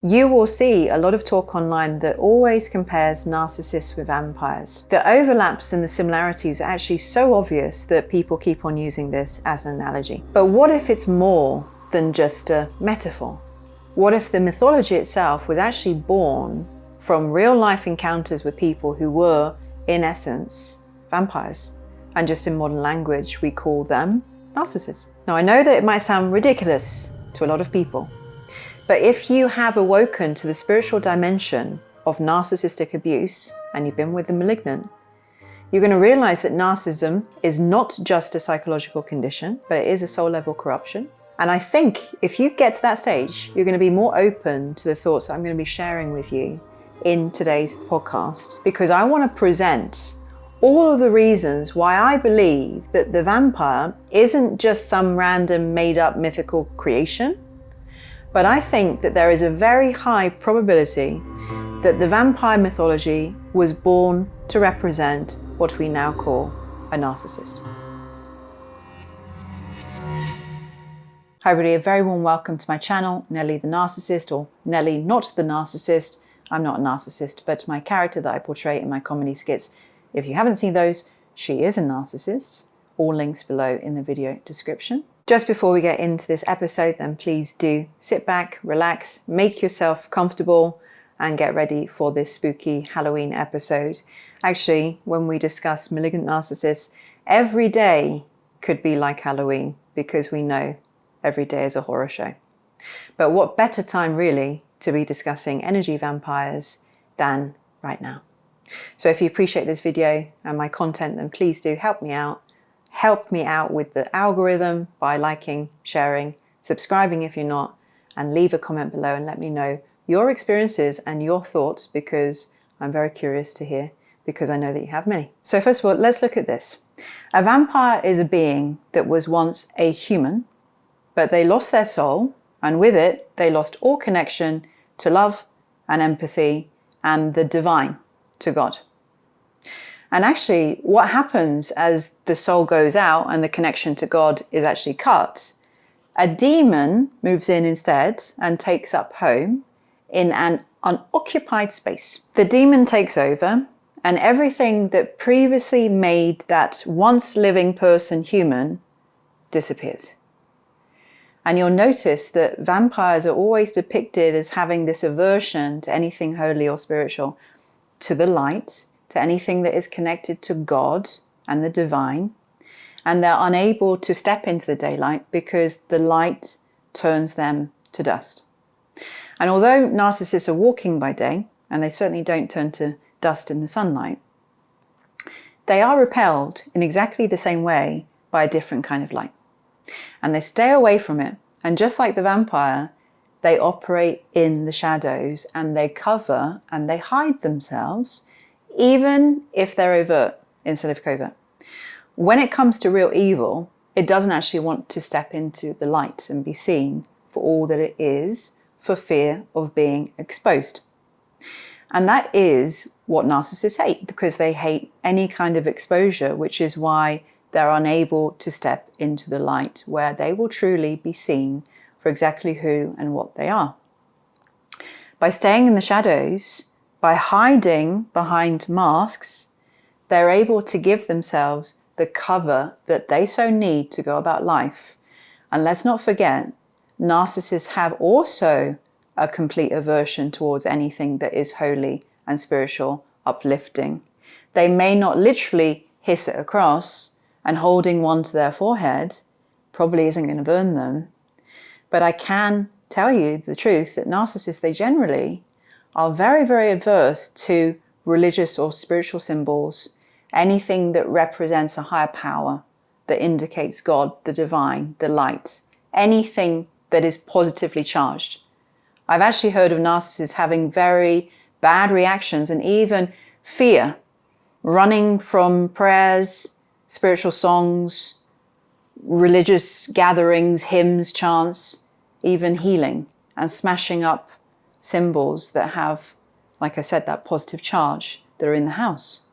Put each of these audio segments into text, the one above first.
You will see a lot of talk online that always compares narcissists with vampires. The overlaps and the similarities are actually so obvious that people keep on using this as an analogy. But what if it's more than just a metaphor? What if the mythology itself was actually born from real life encounters with people who were, in essence, vampires? And just in modern language, we call them narcissists. Now, I know that it might sound ridiculous to a lot of people, but if you have awoken to the spiritual dimension of narcissistic abuse and you've been with the malignant, you're going to realize that narcissism is not just a psychological condition, but it is a soul level corruption. And I think if you get to that stage, you're going to be more open to the thoughts that I'm going to be sharing with you in today's podcast, because I want to present all of the reasons why I believe that the vampire isn't just some random made up mythical creation. But I think that there is a very high probability that the vampire mythology was born to represent what we now call a narcissist. Hi everybody, a very warm welcome to my channel, Nelly the Narcissist, or Nelly Not the Narcissist. I'm not a narcissist, but my character that I portray in my comedy skits, if you haven't seen those, she is a narcissist. All links below in the video description. Just before we get into this episode, then please do sit back, relax, make yourself comfortable, and get ready for this spooky Halloween episode. Actually, when we discuss malignant narcissists, every day could be like Halloween, because we know every day is a horror show. But what better time really to be discussing energy vampires than right now? So if you appreciate this video and my content, then please do help me out. Help me out with the algorithm by liking, sharing, subscribing if you're not, and leave a comment below and let me know your experiences and your thoughts, because I'm very curious to hear, because I know that you have many. So first of all, let's look at this. A vampire is a being that was once a human, but they lost their soul, and with it, they lost all connection to love and empathy and the divine, to God. And actually, what happens as the soul goes out and the connection to God is actually cut, a demon moves in instead and takes up home in an unoccupied space. The demon takes over, and everything that previously made that once living person human disappears. And you'll notice that vampires are always depicted as having this aversion to anything holy or spiritual, to the light, to anything that is connected to God and the divine, and they're unable to step into the daylight because the light turns them to dust. And although narcissists are walking by day, and they certainly don't turn to dust in the sunlight, they are repelled in exactly the same way by a different kind of light. And they stay away from it, and just like the vampire, they operate in the shadows, and they cover and they hide themselves, even if they're overt instead of covert. When it comes to real evil, it doesn't actually want to step into the light and be seen for all that it is, for fear of being exposed. And that is what narcissists hate, because they hate any kind of exposure, which is why they're unable to step into the light where they will truly be seen for exactly who and what they are. By staying in the shadows, by hiding behind masks, they're able to give themselves the cover that they so need to go about life. And let's not forget, narcissists have also a complete aversion towards anything that is holy and spiritual, uplifting. They may not literally hiss it across, and holding one to their forehead probably isn't going to burn them. But I can tell you the truth that narcissists, they generally are very, very adverse to religious or spiritual symbols, anything that represents a higher power, that indicates God, the divine, the light, anything that is positively charged. I've actually heard of narcissists having very bad reactions and even fear, running from prayers, spiritual songs, religious gatherings, hymns, chants, even healing, and smashing up symbols that have, like I said, that positive charge that are in the house.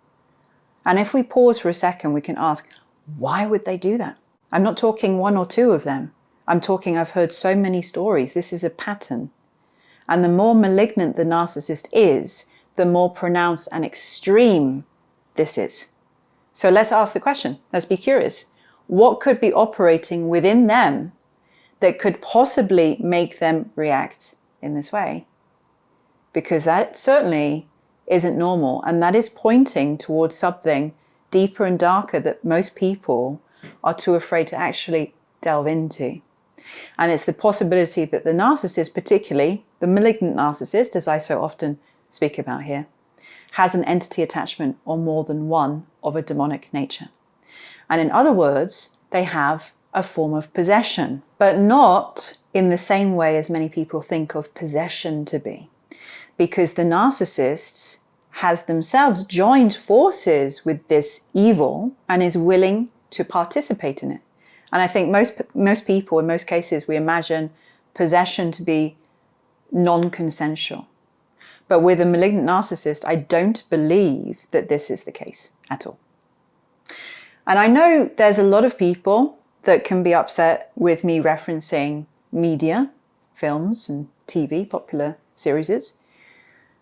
And if we pause for a second, we can ask, why would they do that? I'm not talking one or two of them. I'm talking, I've heard so many stories. This is a pattern. And the more malignant the narcissist is, the more pronounced and extreme this is. So let's ask the question. Let's be curious. What could be operating within them that could possibly make them react in this way? Because that certainly isn't normal. And that is pointing towards something deeper and darker that most people are too afraid to actually delve into. And it's the possibility that the narcissist, particularly the malignant narcissist, as I so often speak about here, has an entity attachment or more than one of a demonic nature. And in other words, they have a form of possession, but not in the same way as many people think of possession to be. Because the narcissist has themselves joined forces with this evil and is willing to participate in it. And I think most people, in most cases, we imagine possession to be non-consensual. But with a malignant narcissist, I don't believe that this is the case at all. And I know there's a lot of people that can be upset with me referencing media, films and TV, popular series,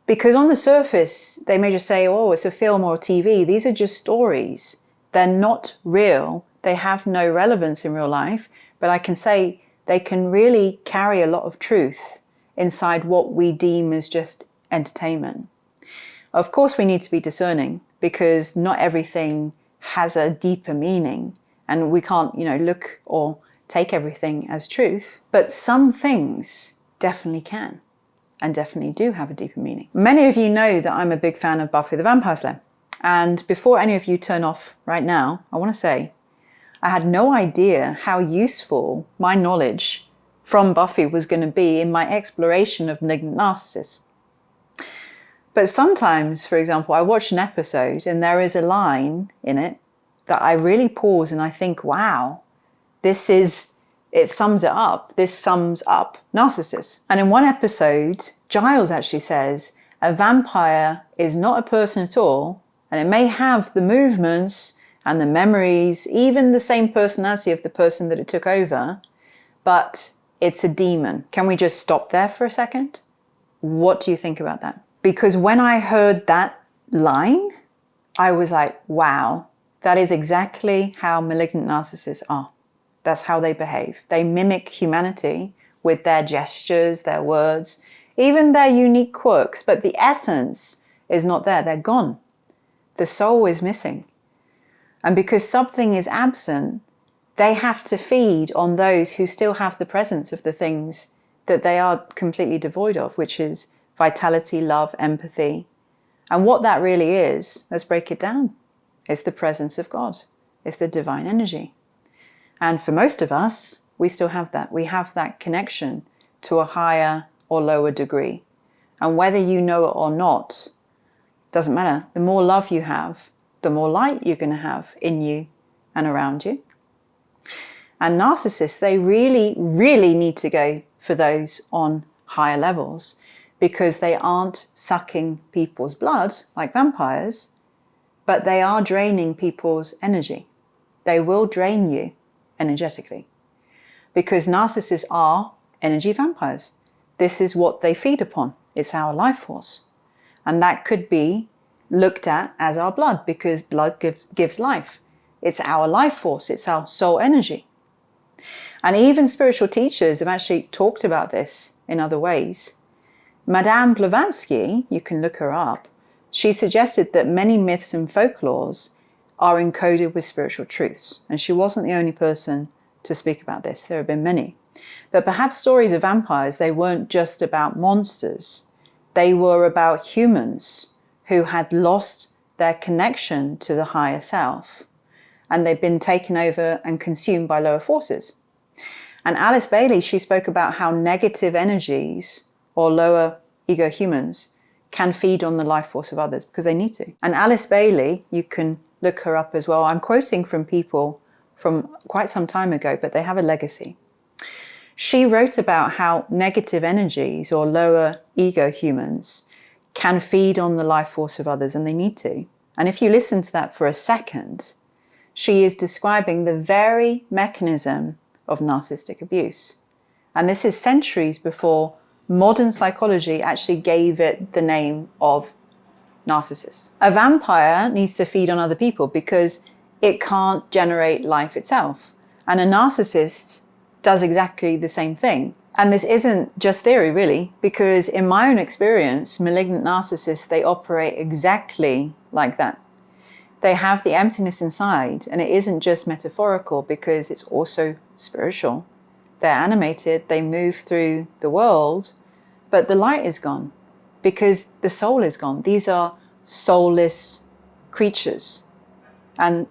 because on the surface, they may just say, oh, it's a film or TV. These are just stories. They're not real. They have no relevance in real life. But I can say they can really carry a lot of truth inside what we deem as just entertainment. Of course, we need to be discerning because not everything has a deeper meaning and we can't, look or take everything as truth. But some things definitely can and definitely do have a deeper meaning. Many of you know that I'm a big fan of Buffy the Vampire Slayer. And before any of you turn off right now, I want to say I had no idea how useful my knowledge from Buffy was going to be in my exploration of malignant narcissists. But sometimes, for example, I watch an episode and there is a line in it that I really pause and I think, wow, it sums it up. This sums up narcissists. And in one episode, Giles actually says, a vampire is not a person at all, and it may have the movements and the memories, even the same personality of the person that it took over, but it's a demon. Can we just stop there for a second? What do you think about that? Because when I heard that line, I was like, wow, that is exactly how malignant narcissists are. That's how they behave. They mimic humanity with their gestures, their words, even their unique quirks, but the essence is not there. They're gone. The soul is missing. And because something is absent, they have to feed on those who still have the presence of the things that they are completely devoid of, which is vitality, love, empathy. And what that really is, let's break it down. It's the presence of God. It's the divine energy. And for most of us, we still have that. We have that connection to a higher or lower degree. And whether you know it or not, doesn't matter. The more love you have, the more light you're going to have in you and around you. And narcissists, they really, really need to go for those on higher levels because they aren't sucking people's blood like vampires, but they are draining people's energy. They will drain you energetically because narcissists are energy vampires. This is what they feed upon. It's our life force. And that could be looked at as our blood because blood gives life. It's our life force. It's our soul energy. And even spiritual teachers have actually talked about this in other ways. Madame Blavatsky, you can look her up, she suggested that many myths and folklores are encoded with spiritual truths. And she wasn't the only person to speak about this. There have been many. But perhaps stories of vampires, they weren't just about monsters. They were about humans who had lost their connection to the higher self. And they've been taken over and consumed by lower forces. And Alice Bailey, she spoke about how negative energies or lower ego humans can feed on the life force of others because they need to. And Alice Bailey, you can look her up as well. I'm quoting from people from quite some time ago, but they have a legacy. She wrote about how negative energies or lower ego humans can feed on the life force of others, and they need to. And if you listen to that for a second, she is describing the very mechanism of narcissistic abuse. And this is centuries before modern psychology actually gave it the name of narcissist. A vampire needs to feed on other people because it can't generate life itself. And a narcissist does exactly the same thing. And this isn't just theory, really, because in my own experience, malignant narcissists, they operate exactly like that. They have the emptiness inside, and it isn't just metaphorical because it's also spiritual. They're animated, they move through the world, but the light is gone because the soul is gone. These are soulless creatures, and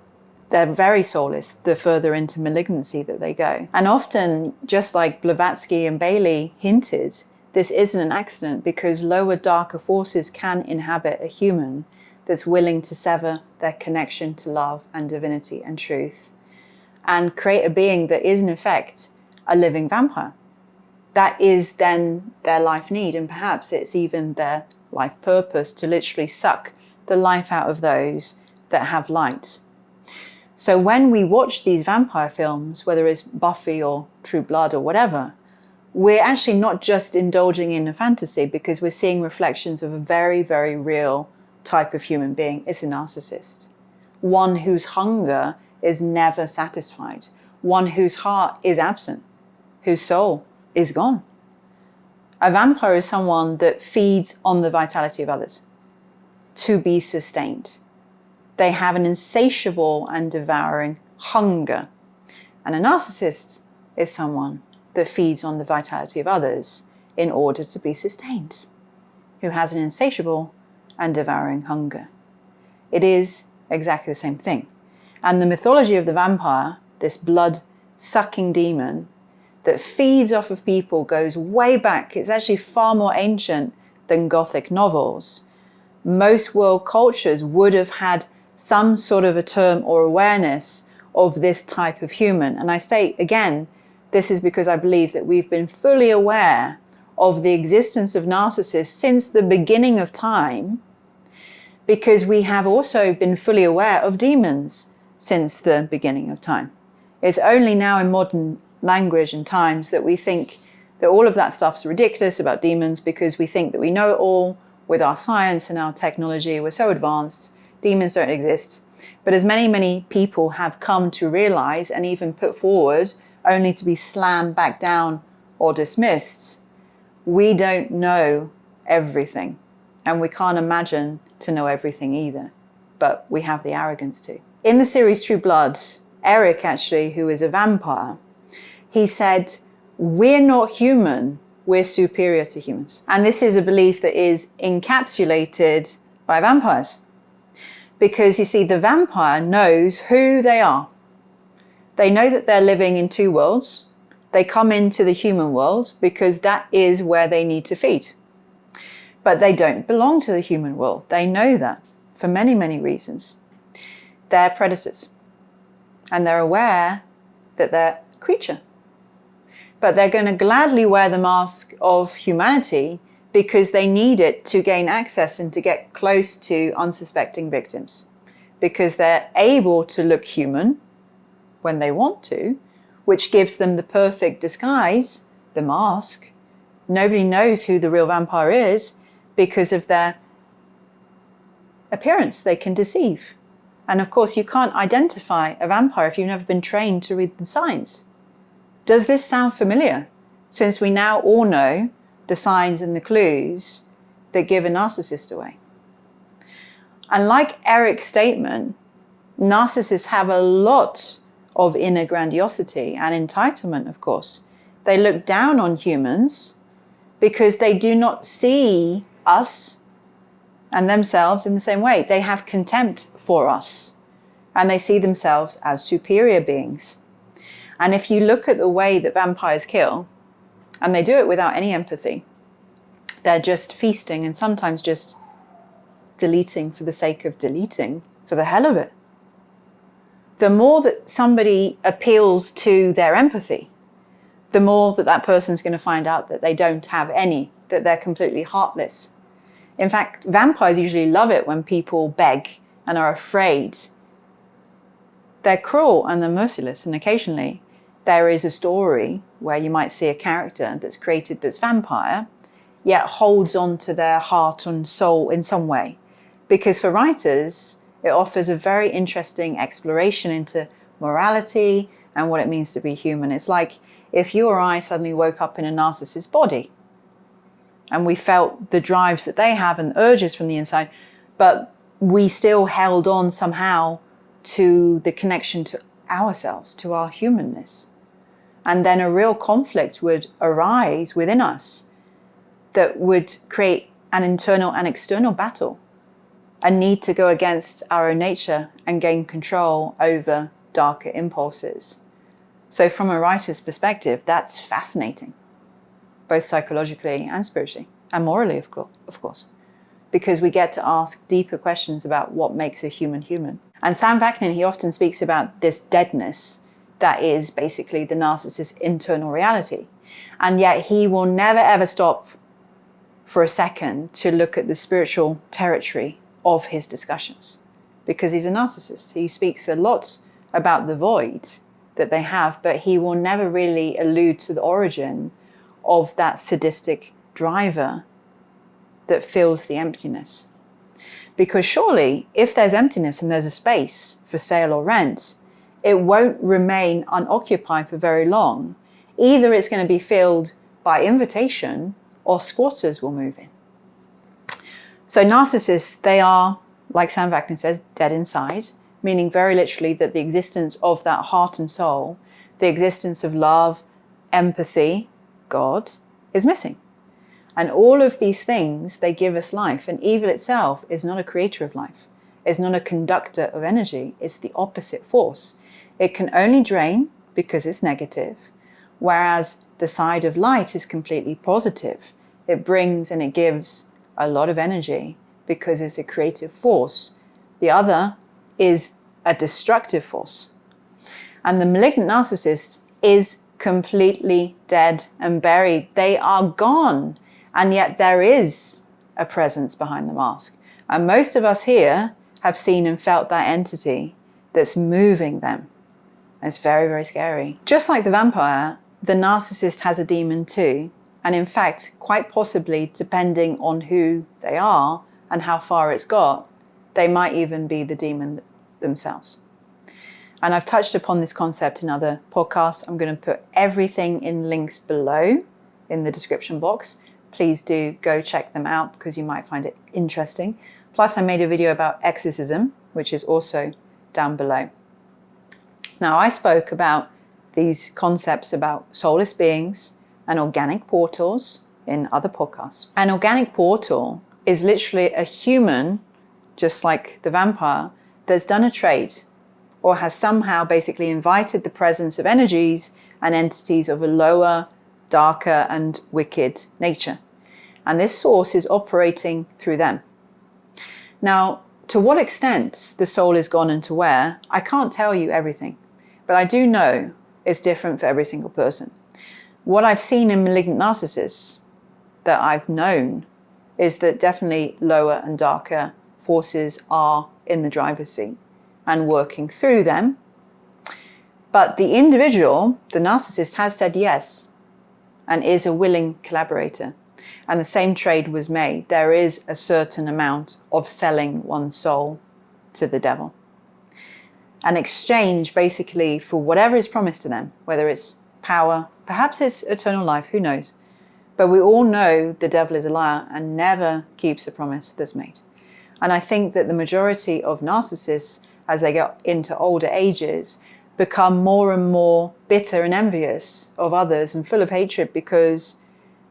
they're very soulless the further into malignancy that they go. And often, just like Blavatsky and Bailey hinted, this isn't an accident because lower, darker forces can inhabit a human that's willing to sever their connection to love and divinity and truth and create a being that is in effect a living vampire. That is then their life need, and perhaps it's even their life purpose to literally suck the life out of those that have light. So when we watch these vampire films, whether it's Buffy or True Blood or whatever, we're actually not just indulging in a fantasy because we're seeing reflections of a very, very real type of human being. It's a narcissist. One whose hunger is never satisfied. One whose heart is absent, whose soul is gone. A vampire is someone that feeds on the vitality of others to be sustained. They have an insatiable and devouring hunger. And a narcissist is someone that feeds on the vitality of others in order to be sustained, who has an insatiable and devouring hunger. It is exactly the same thing. And the mythology of the vampire, this blood-sucking demon that feeds off of people, goes way back. It's actually far more ancient than Gothic novels. Most world cultures would have had some sort of a term or awareness of this type of human. And I state again, this is because I believe that we've been fully aware of the existence of narcissists since the beginning of time, because we have also been fully aware of demons since the beginning of time. It's only now in modern language and times that we think that all of that stuff's ridiculous about demons because we think that we know it all with our science and our technology. We're so advanced. Demons don't exist. But as many, many people have come to realize and even put forward only to be slammed back down or dismissed, we don't know everything. And we can't imagine to know everything either. But we have the arrogance to. In the series True Blood, Eric actually, who is a vampire, he said, we're not human, we're superior to humans. And this is a belief that is encapsulated by vampires. Because you see, the vampire knows who they are. They know that they're living in two worlds. They come into the human world because that is where they need to feed. But they don't belong to the human world. They know that for many, many reasons. They're predators. And they're aware that they're a creature. But they're going to gladly wear the mask of humanity because they need it to gain access and to get close to unsuspecting victims. Because they're able to look human when they want to, which gives them the perfect disguise, the mask. Nobody knows who the real vampire is because of their appearance. They can deceive. And of course, you can't identify a vampire if you've never been trained to read the signs. Does this sound familiar? Since we now all know the signs and the clues that give a narcissist away. And like Eric's statement, narcissists have a lot of inner grandiosity and entitlement, of course. They look down on humans because they do not see us and themselves in the same way. They have contempt for us and they see themselves as superior beings. And if you look at the way that vampires kill, and they do it without any empathy, they're just feasting and sometimes just deleting for the sake of deleting, for the hell of it. The more that somebody appeals to their empathy, the more that that person's going to find out that they don't have any, that they're completely heartless. In fact, vampires usually love it when people beg and are afraid. They're cruel and they're merciless, and occasionally there is a story where you might see a character that's created that's vampire, yet holds on to their heart and soul in some way. Because for writers, it offers a very interesting exploration into morality and what it means to be human. It's like if you or I suddenly woke up in a narcissist's body and we felt the drives that they have and urges from the inside, but we still held on somehow to the connection to ourselves, to our humanness. And then a real conflict would arise within us that would create an internal and external battle, a need to go against our own nature and gain control over darker impulses. So from a writer's perspective, that's fascinating, both psychologically and spiritually, and morally, of course, because we get to ask deeper questions about what makes a human human. And Sam Vaknin, he often speaks about this deadness that is basically the narcissist's internal reality. And yet he will never ever stop for a second to look at the spiritual territory of his discussions, because he's a narcissist. He speaks a lot about the void that they have, but he will never really allude to the origin of that sadistic driver that fills the emptiness. Because surely, if there's emptiness and there's a space for sale or rent, it won't remain unoccupied for very long. Either it's going to be filled by invitation or squatters will move in. So narcissists, they are, like Sam Vaknin says, dead inside, meaning very literally that the existence of that heart and soul, the existence of love, empathy, God, is missing. And all of these things, they give us life. And evil itself is not a creator of life. It's not a conductor of energy. It's the opposite force. It can only drain because it's negative, whereas the side of light is completely positive. It brings and it gives a lot of energy because it's a creative force. The other is a destructive force. And the malignant narcissist is completely dead and buried. They are gone. And yet there is a presence behind the mask. And most of us here have seen and felt that entity that's moving them. And it's very, very scary. Just like the vampire, the narcissist has a demon too. And in fact, quite possibly, depending on who they are and how far it's got, they might even be the demon themselves. And I've touched upon this concept in other podcasts. I'm going to put everything in links below in the description box. Please do go check them out because you might find it interesting. Plus, I made a video about exorcism, which is also down below. Now, I spoke about these concepts about soulless beings and organic portals in other podcasts. An organic portal is literally a human, just like the vampire, that's done a trade or has somehow basically invited the presence of energies and entities of a lower, darker and wicked nature. And this source is operating through them. Now, to what extent the soul is gone and to where, I can't tell you everything, but I do know it's different for every single person. What I've seen in malignant narcissists that I've known is that definitely lower and darker forces are in the driver's seat and working through them. But the individual, the narcissist, has said yes and is a willing collaborator. And the same trade was made. There is a certain amount of selling one's soul to the devil. An exchange basically for whatever is promised to them, whether it's power, perhaps it's eternal life, who knows? But we all know the devil is a liar and never keeps a promise that's made. And I think that the majority of narcissists, as they get into older ages, become more and more bitter and envious of others and full of hatred because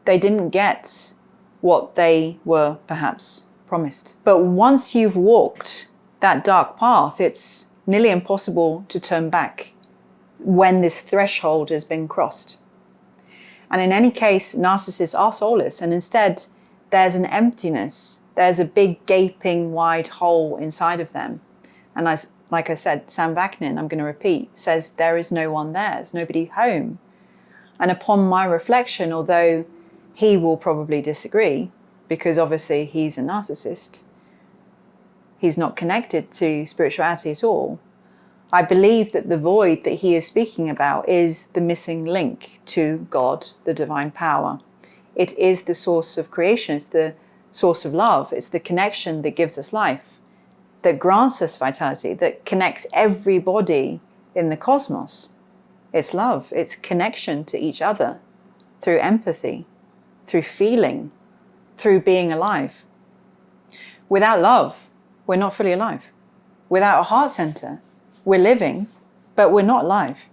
they didn't get what they were perhaps promised. But once you've walked that dark path, it's nearly impossible to turn back when this threshold has been crossed. And in any case, narcissists are soulless, and instead there's an emptiness. There's a big gaping wide hole inside of them. And like I said, Sam Vaknin, I'm going to repeat, says there is no one there. There's nobody home. And upon my reflection, although he will probably disagree, because obviously he's a narcissist, he's not connected to spirituality at all, I believe that the void that he is speaking about is the missing link to God, the divine power. It is the source of creation. It's the source of love. It's the connection that gives us life, that grants us vitality, that connects everybody in the cosmos. It's love. It's connection to each other through empathy, through feeling, through being alive. Without love, we're not fully alive. Without a heart center, we're living, but we're not alive.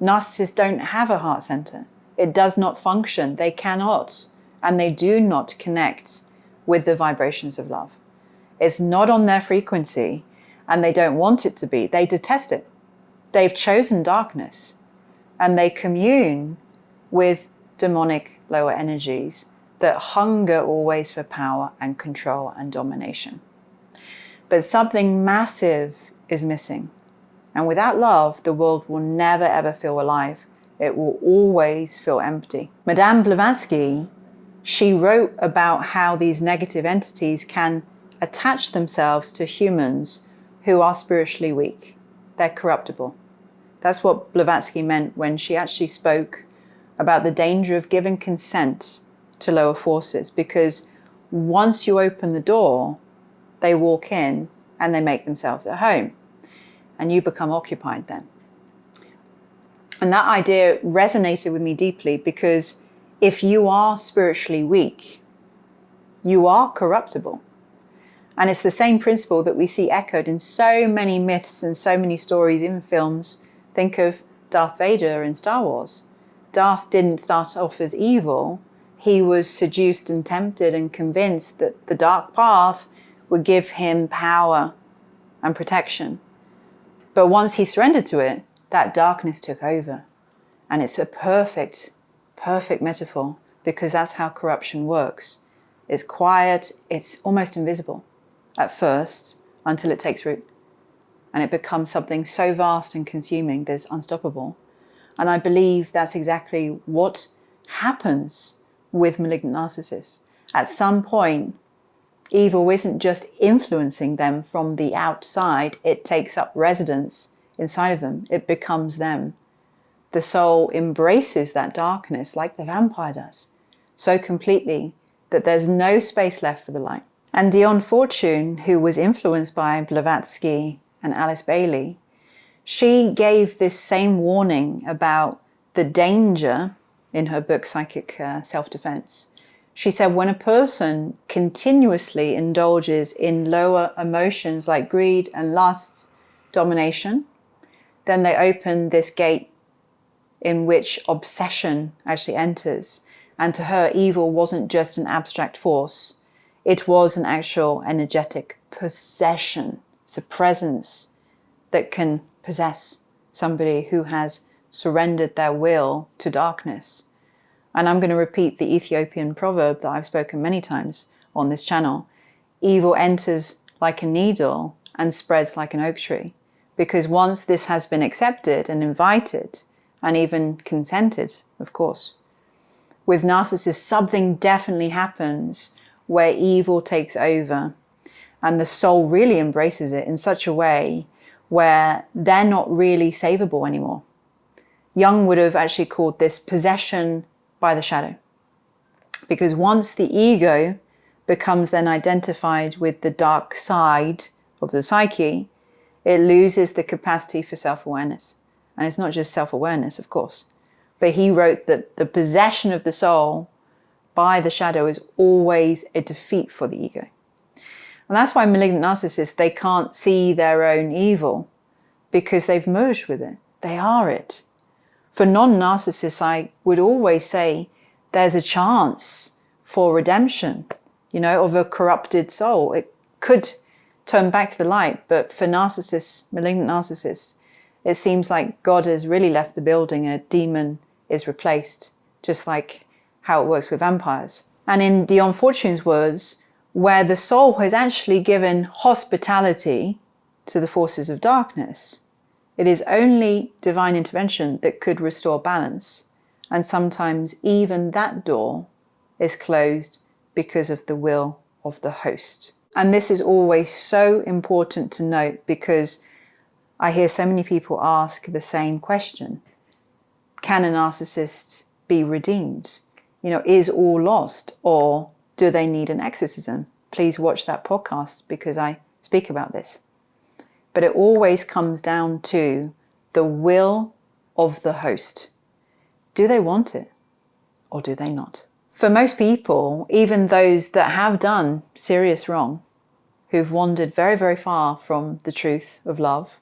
Narcissists don't have a heart center. It does not function. They cannot, and they do not connect with the vibrations of love. It's not on their frequency, and they don't want it to be. They detest it. They've chosen darkness, and they commune with demonic lower energies that hunger always for power and control and domination. But something massive is missing. And without love, the world will never ever feel alive. It will always feel empty. Madame Blavatsky, she wrote about how these negative entities can attach themselves to humans who are spiritually weak. They're corruptible. That's what Blavatsky meant when she actually spoke about the danger of giving consent to lower forces, because once you open the door, they walk in and they make themselves at home, and you become occupied then. And that idea resonated with me deeply, because if you are spiritually weak, you are corruptible. And it's the same principle that we see echoed in so many myths and so many stories in films. Think of Darth Vader in Star Wars. Darth didn't start off as evil. He was seduced and tempted and convinced that the dark path would give him power and protection. But once he surrendered to it, that darkness took over. And it's a perfect metaphor, because that's how corruption works. It's quiet, it's almost invisible at first, until it takes root. And it becomes something so vast and consuming, there's unstoppable. And I believe that's exactly what happens with malignant narcissists. At some point, evil isn't just influencing them from the outside, it takes up residence inside of them. It becomes them. The soul embraces that darkness like the vampire does, so completely that there's no space left for the light. And Dion Fortune, who was influenced by Blavatsky and Alice Bailey, she gave this same warning about the danger in her book, Psychic Self-Defense. She said, when a person continuously indulges in lower emotions like greed and lust, domination, then they open this gate in which obsession actually enters. And to her, evil wasn't just an abstract force. It was an actual energetic possession. It's a presence that can possess somebody who has surrendered their will to darkness. And I'm going to repeat the Ethiopian proverb that I've spoken many times on this channel. Evil enters like a needle and spreads like an oak tree. Because once this has been accepted and invited, and even consented, of course, with narcissists, something definitely happens where evil takes over and the soul really embraces it in such a way where they're not really savable anymore. Jung would have actually called this possession by the shadow. Because once the ego becomes then identified with the dark side of the psyche, it loses the capacity for self-awareness. And it's not just self-awareness, of course. But he wrote that the possession of the soul by the shadow is always a defeat for the ego. And that's why malignant narcissists, they can't see their own evil because they've merged with it. They are it. For non-narcissists, I would always say there's a chance for redemption, of a corrupted soul. It could turn back to the light, but for narcissists, malignant narcissists, it seems like God has really left the building and a demon is replaced, just like how it works with vampires. And in Dion Fortune's words, where the soul has actually given hospitality to the forces of darkness, it is only divine intervention that could restore balance. And sometimes even that door is closed because of the will of the host. And this is always so important to note, because I hear so many people ask the same question. Can a narcissist be redeemed? is all lost, or do they need an exorcism? Please watch that podcast because I speak about this. But it always comes down to the will of the host. Do they want it or do they not? For most people, even those that have done serious wrong, who've wandered very, very far from the truth of love,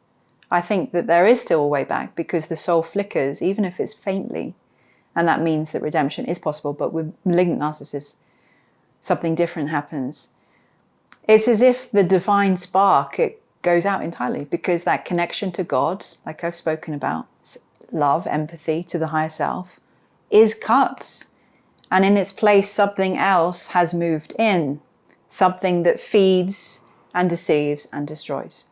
I think that there is still a way back, because the soul flickers, even if it's faintly. And that means that redemption is possible. But with malignant narcissists, something different happens. It's as if the divine spark, it goes out entirely, because that connection to God, like I've spoken about, love, empathy to the higher self, is cut. And in its place, something else has moved in, something that feeds and deceives and destroys.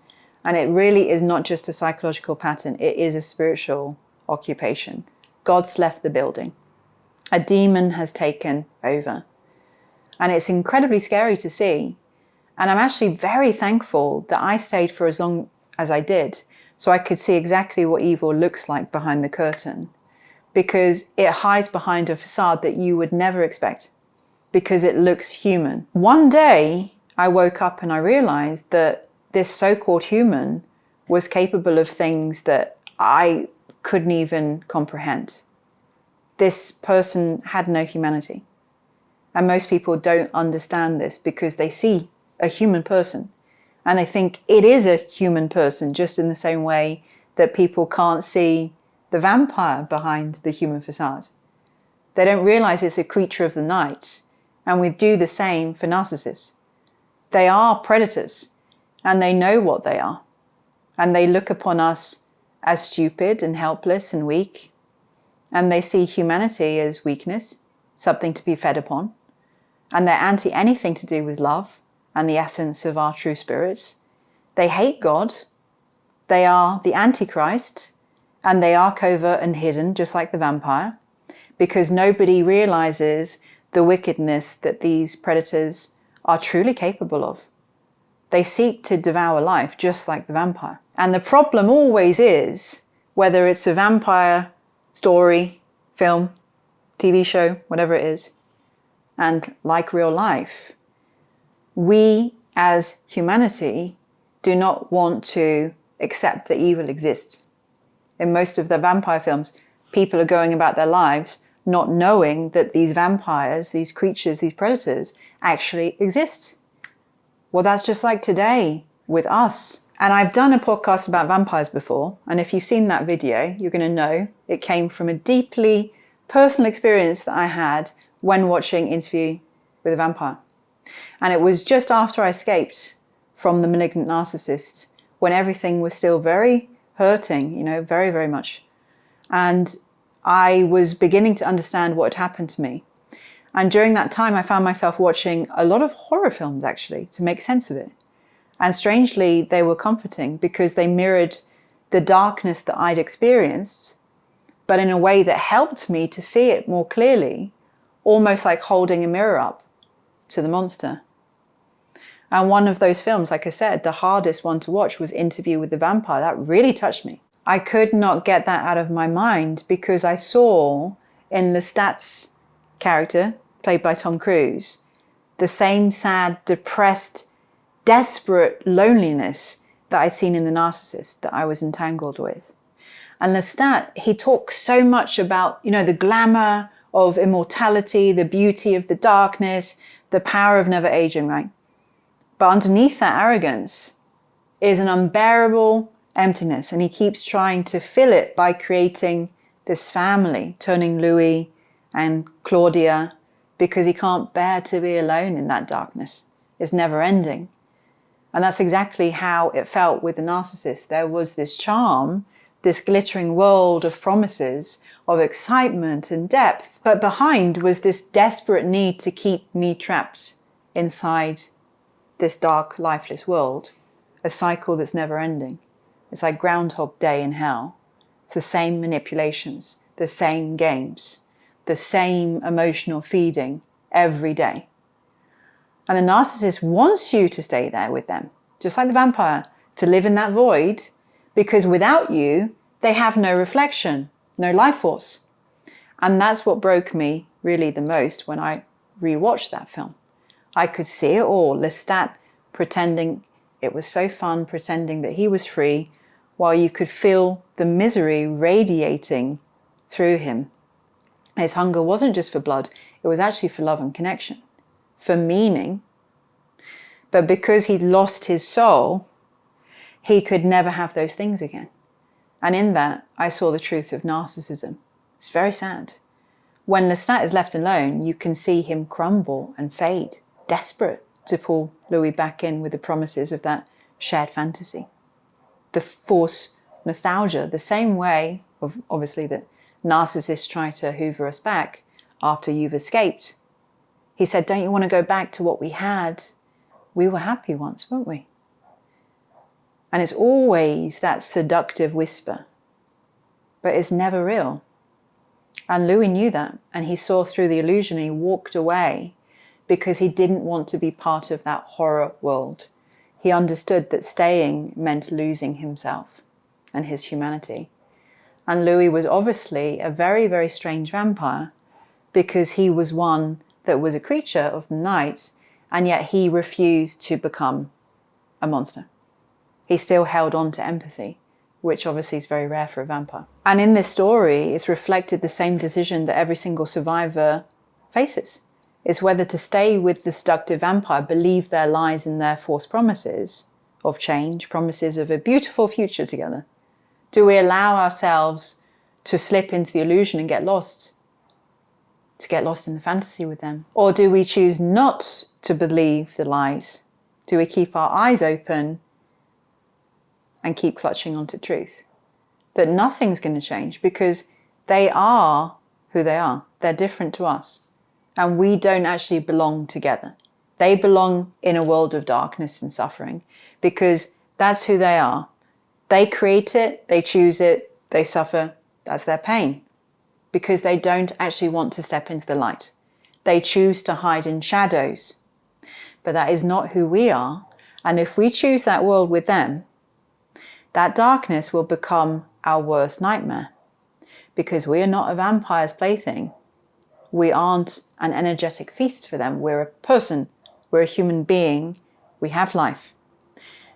And it really is not just a psychological pattern, it is a spiritual occupation. God's left the building. A demon has taken over. And it's incredibly scary to see. And I'm actually very thankful that I stayed for as long as I did, so I could see exactly what evil looks like behind the curtain. Because it hides behind a facade that you would never expect, because it looks human. One day, I woke up and I realized that this so-called human was capable of things that I couldn't even comprehend. This person had no humanity. And most people don't understand this because they see a human person and they think it is a human person, just in the same way that people can't see the vampire behind the human facade. They don't realize it's a creature of the night. And we do the same for narcissists. They are predators and they know what they are. And they look upon us as stupid and helpless and weak. And they see humanity as weakness, something to be fed upon. And they're anti anything to do with love and the essence of our true spirits. They hate God. They are the Antichrist. And they are covert and hidden, just like the vampire, because nobody realizes the wickedness that these predators are truly capable of. They seek to devour life, just like the vampire. And the problem always is, whether it's a vampire story, film, TV show, whatever it is, and like real life, we as humanity do not want to accept that evil exists. In most of the vampire films, people are going about their lives not knowing that these vampires, these creatures, these predators actually exist. Well, that's just like today with us. And I've done a podcast about vampires before. And if you've seen that video, you're going to know it came from a deeply personal experience that I had when watching Interview with a Vampire. And it was just after I escaped from the malignant narcissist, when everything was still very hurting, very, very much. And I was beginning to understand what had happened to me. And during that time, I found myself watching a lot of horror films, actually, to make sense of it. And strangely, they were comforting because they mirrored the darkness that I'd experienced, but in a way that helped me to see it more clearly, almost like holding a mirror up to the monster. And one of those films, like I said, the hardest one to watch was Interview with the Vampire. That really touched me. I could not get that out of my mind because I saw in Lestat's character, played by Tom Cruise, the same sad, depressed, desperate loneliness that I'd seen in the narcissist that I was entangled with. And Lestat, he talks so much about, the glamour of immortality, the beauty of the darkness, the power of never aging, right? But underneath that arrogance is an unbearable emptiness, and he keeps trying to fill it by creating this family, turning Louis and Claudia, because he can't bear to be alone in that darkness. It's never ending. And that's exactly how it felt with the narcissist. There was this charm, this glittering world of promises, of excitement and depth, but behind was this desperate need to keep me trapped inside this dark, lifeless world, a cycle that's never ending. It's like Groundhog Day in hell. It's the same manipulations, the same games, the same emotional feeding every day. And the narcissist wants you to stay there with them, just like the vampire, to live in that void, because without you, they have no reflection, no life force. And that's what broke me really the most when I rewatched that film. I could see it all. Lestat pretending it was so fun, pretending that he was free, while you could feel the misery radiating through him. His hunger wasn't just for blood, it was actually for love and connection, for meaning. But because he'd lost his soul, he could never have those things again. And in that, I saw the truth of narcissism. It's very sad. When Lestat is left alone, you can see him crumble and fade, desperate to pull Louis back in with the promises of that shared fantasy. The force nostalgia, the same way of obviously that narcissists try to hoover us back after you've escaped. He said, don't you want to go back to what we had? We were happy once, weren't we? And it's always that seductive whisper, but it's never real. And Louis knew that, and he saw through the illusion and he walked away because he didn't want to be part of that horror world. He understood that staying meant losing himself and his humanity. And Louis was obviously a very, very strange vampire because he was one that was a creature of the night, and yet he refused to become a monster. He still held on to empathy, which obviously is very rare for a vampire. And in this story, it's reflected the same decision that every single survivor faces. It's whether to stay with the seductive vampire, believe their lies and their false promises of change, promises of a beautiful future together. Do we allow ourselves to slip into the illusion and get lost? To get lost in the fantasy with them? Or do we choose not to believe the lies? Do we keep our eyes open and keep clutching onto truth? That nothing's going to change because they are who they are. They're different to us. And we don't actually belong together. They belong in a world of darkness and suffering because that's who they are. They create it, they choose it, they suffer. That's their pain because they don't actually want to step into the light. They choose to hide in shadows. But that is not who we are. And if we choose that world with them, that darkness will become our worst nightmare because we are not a vampire's plaything. We aren't an energetic feast for them. We're a person. We're a human being. We have life.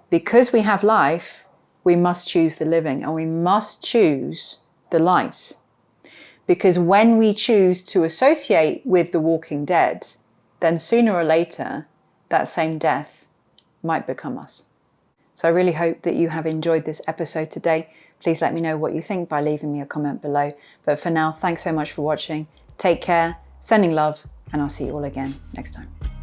Because we have life, we must choose the living and we must choose the light. Because when we choose to associate with the walking dead, then sooner or later, that same death might become us. So I really hope that you have enjoyed this episode today. Please let me know what you think by leaving me a comment below. But for now, thanks so much for watching. Take care, sending love, and I'll see you all again next time.